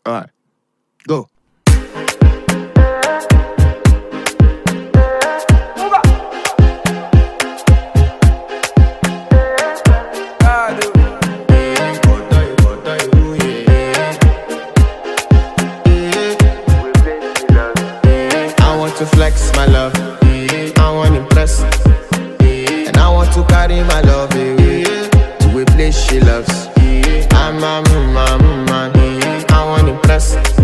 Alright, go. I want to flex my love, I want to impress, and I want to carry my love away to a place she loves. I'm a man, I want to impress.